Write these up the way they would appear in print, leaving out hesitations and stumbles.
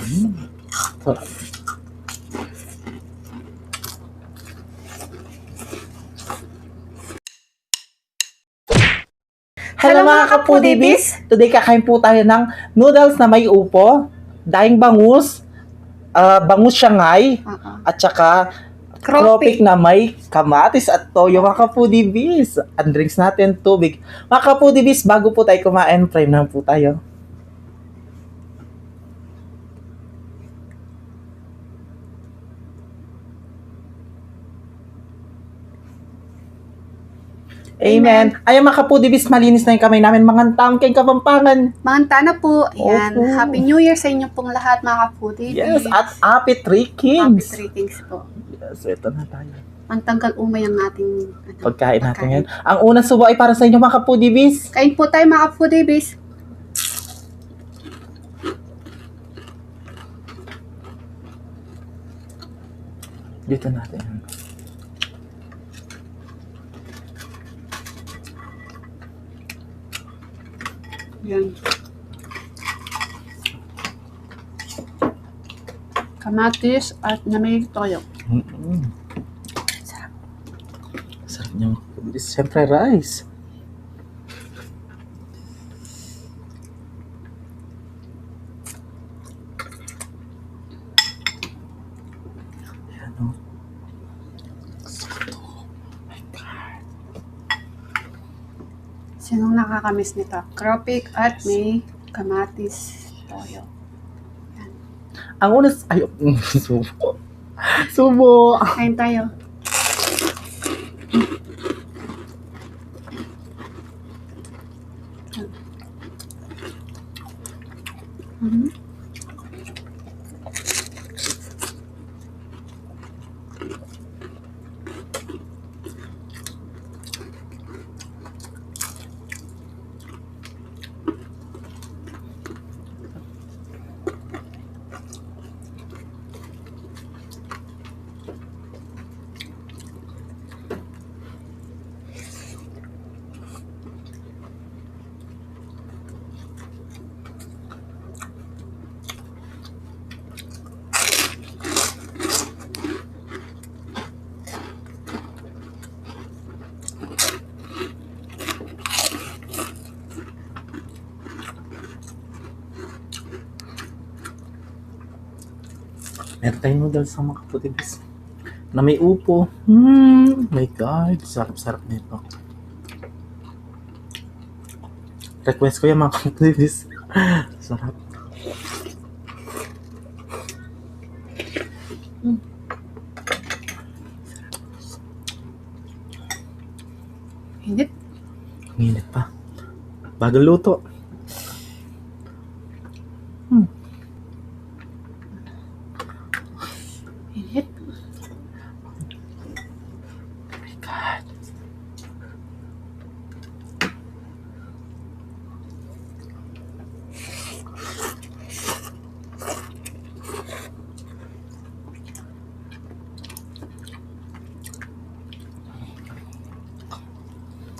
Hello mga kapudibis! Today kakain po tayo ng noodles na may upo, daing bangus, bangus Shanghai, at saka cropik na may kamatis at toyo mga kapudibis. Ang drinks natin, tubig. Mga kapudibis, bago po tayo kumain, frame na po tayo. Amen. Ayan mga kapudibis, malinis na yung kamay namin. Mga taong kayong Kapampangan. Manganta na po. Ayan. Opo. Happy New Year sa inyo pong lahat, mga kapudibis. Yes, at Happy Three Happy Kings. Three Kings po. Yes, ito na tayo. Ang tanggal umay ang ating Pagkain natin ngayon. Ang unang subo ay para sa inyo mga kapudibis. Kain po tayo, mga kapudibis. Dito natin. Yan. Kamatis at na may toyo. Sarap. Sarap niyang kapudibis. Siyempre rice. Ayan o. Sinong nakakamiss nito? Cropik at may kamatis toyo. Ang unas... Ay, subo. Subo. Kain tayo. Mhm. Meron tayong noodles sa mga kapudibis. Na may upo. My God. Sarap-sarap nito. Request ko yan mga kapudibis. Sarap. Init. Init pa. Bagong luto. Init. My God.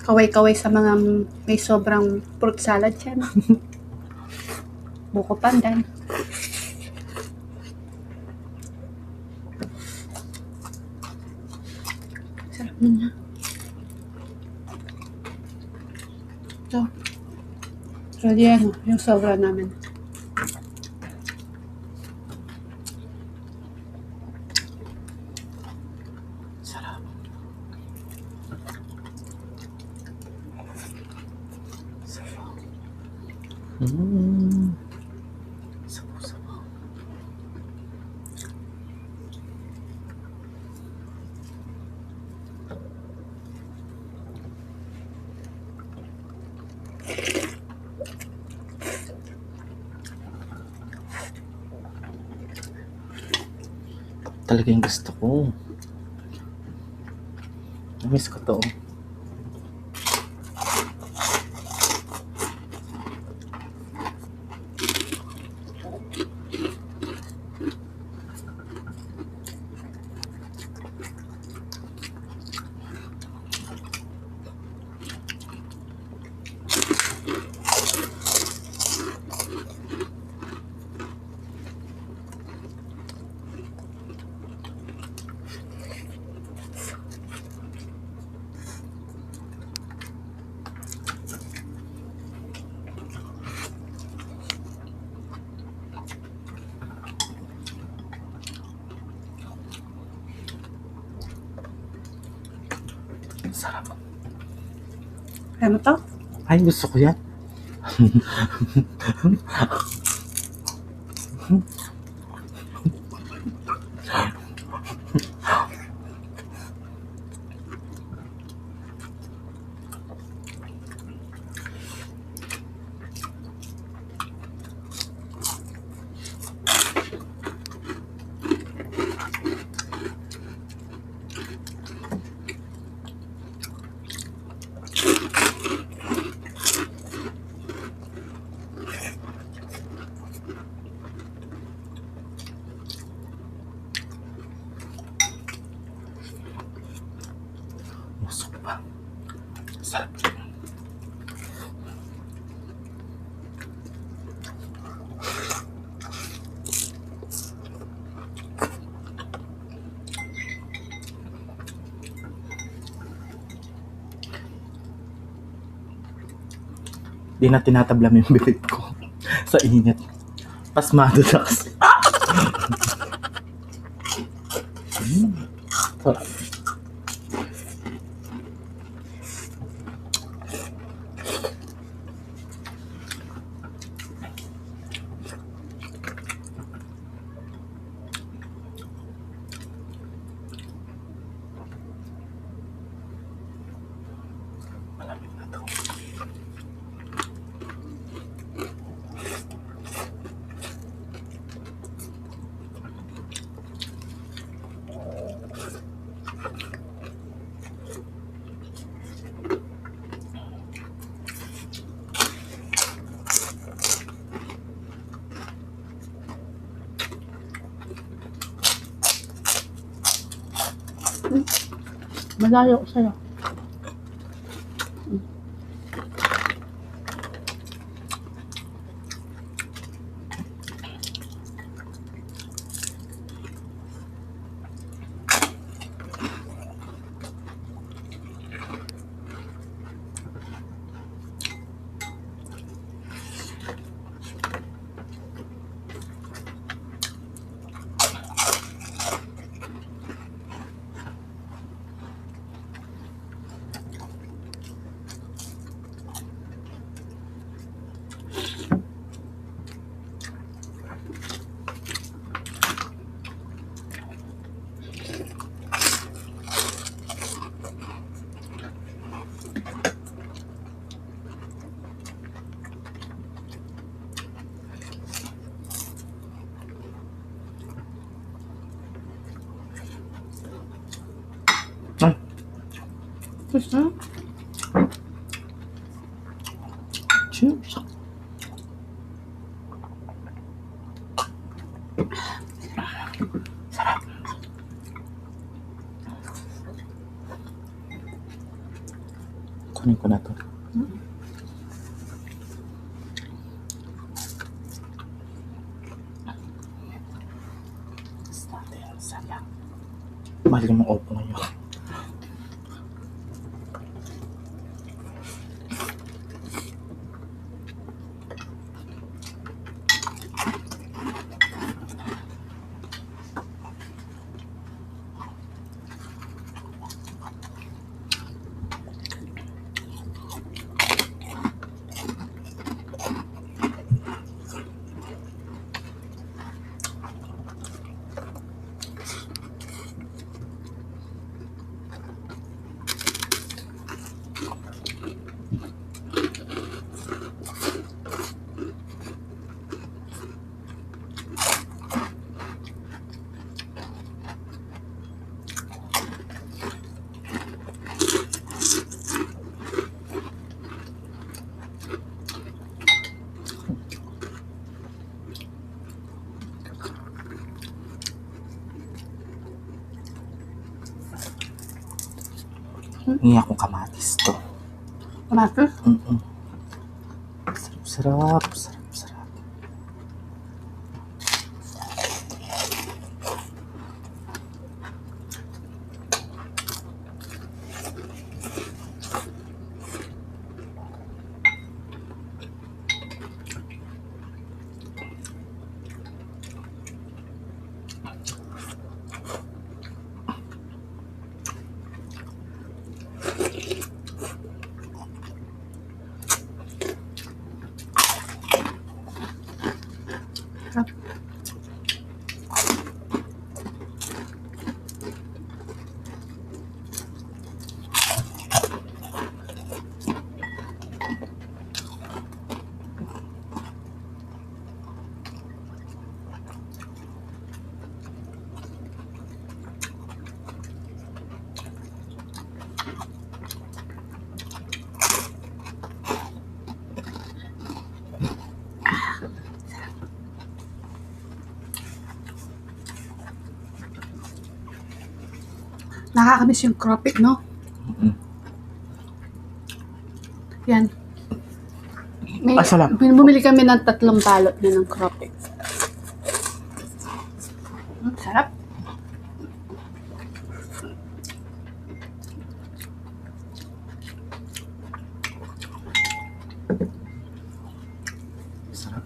Kaway-kaway sa mga may sobrang fruit salad yan. Buko pandan. Sarap na. Ito. So, yan. Yung sobra namin. Sarap. Sarap. Sabaw-sabaw. Talaga yung gusto ko. Namiss ko to. Sarap. Kaya mo to? Ay, gusto ko yan. Busog pa. Sarap. Di na tinatablam yung bibig ko sa init. Pasmado na kasi. Sarap. Malamig na to. Malayo sa'yo. Ay, Gusto? cheers. Sarap. Kunin ko na to. Sayang. Mahal yung mga opo ngayon. Hingi akong kamatis to. Kamatis? Sarap, sarap, sarap, sarap. Nakakamiss yung cropik, no? Yan. Sarap. Bumili kami ng 3 balot na ng cropik. Sarap. Sarap.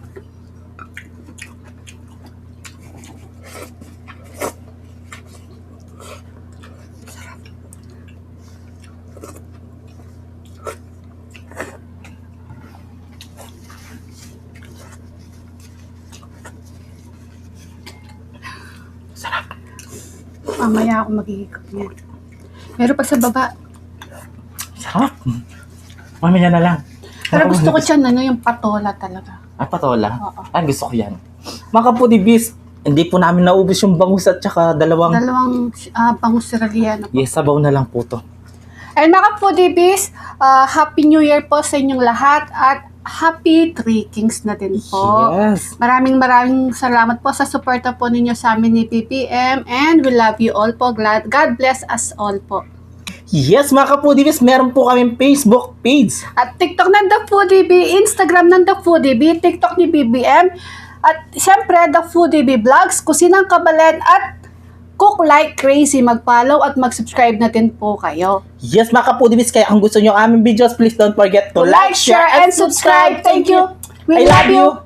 Sarap. Mamaya ako maghihikap niyan. Meron pa sa baba. Sarap. Mamaya na lang. Pero gusto ko siya yung patola talaga. Patola? Oo. Gusto ko yan. Mga kapudibis, hindi po namin naubos yung bangus at saka dalawang... Bangus Siraliano. Yes, sabaw na lang po to. And mga foodies, Happy New Year po sa inyong lahat at Happy Three Kings na din po. Yes. Maraming salamat po sa suporta po ninyo sa amin ni PPM and we love you all po. God bless us all po. Yes, mga kapudibis, meron po kaming Facebook page. At TikTok ng The Foodie Bee, Instagram ng The Foodie Bee, TikTok ni BBM, at syempre The Foodie Bee Vlogs, Kusinang Kabalen, at Cook Like Crazy. Mag-follow at mag-subscribe na din po kayo. Yes, mga kapudibis, kaya kung gusto nyo aming videos, please don't forget to Like, share, and subscribe. Thank you. We love you.